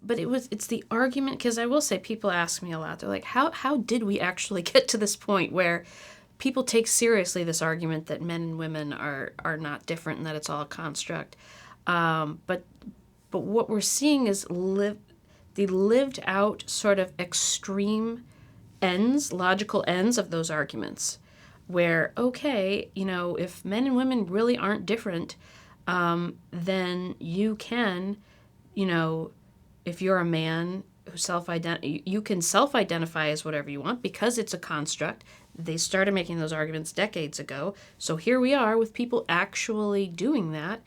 but it's the argument, because I will say people ask me a lot. They're like, how did we actually get to this point where people take seriously this argument that men and women are not different and that it's all a construct? But what we're seeing is the lived out sort of extreme ends, logical ends of those arguments, where, okay, if men and women really aren't different, then you can, if you're a man who you can self-identify as whatever you want because it's a construct. They started making those arguments decades ago. So here we are with people actually doing that.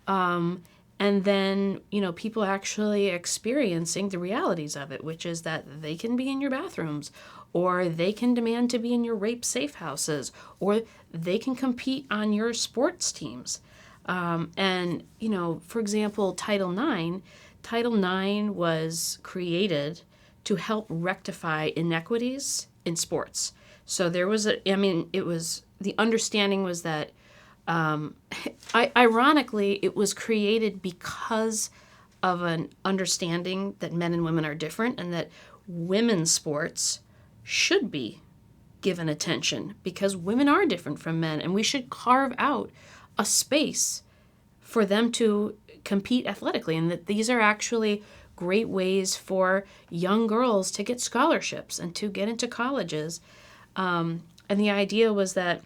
And then, people actually experiencing the realities of it, which is that they can be in your bathrooms, or they can demand to be in your rape safe houses, or they can compete on your sports teams. And, for example, Title IX was created to help rectify inequities in sports. So there was the understanding was that, ironically, it was created because of an understanding that men and women are different and that women's sports should be given attention because women are different from men, and we should carve out a space for them to compete athletically, and that these are actually great ways for young girls to get scholarships and to get into colleges. And the idea was that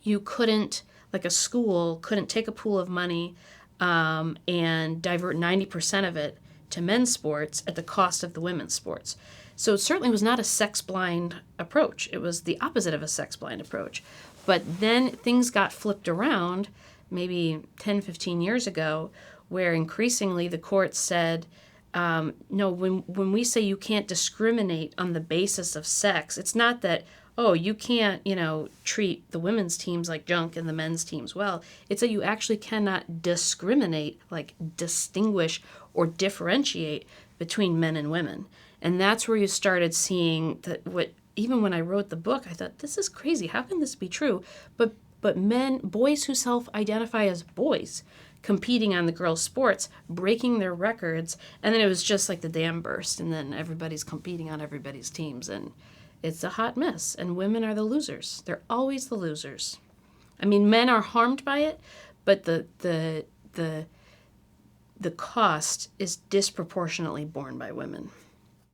you couldn't, like a school couldn't take a pool of money and divert 90% of it to men's sports at the cost of the women's sports. So it certainly was not a sex-blind approach. It was the opposite of a sex-blind approach. But then things got flipped around maybe 10, 15 years ago, where increasingly the courts said, no, when we say you can't discriminate on the basis of sex, it's not that, oh, you can't, treat the women's teams like junk and the men's teams well. It's that you actually cannot discriminate, like distinguish or differentiate between men and women. And that's where you started seeing that even when I wrote the book, I thought, this is crazy. How can this be true? But boys who self-identify as boys competing on the girls' sports, breaking their records, and then it was just like the dam burst, and then everybody's competing on everybody's teams, and it's a hot mess, and women are the losers. They're always the losers. I mean, men are harmed by it, but the cost is disproportionately borne by women.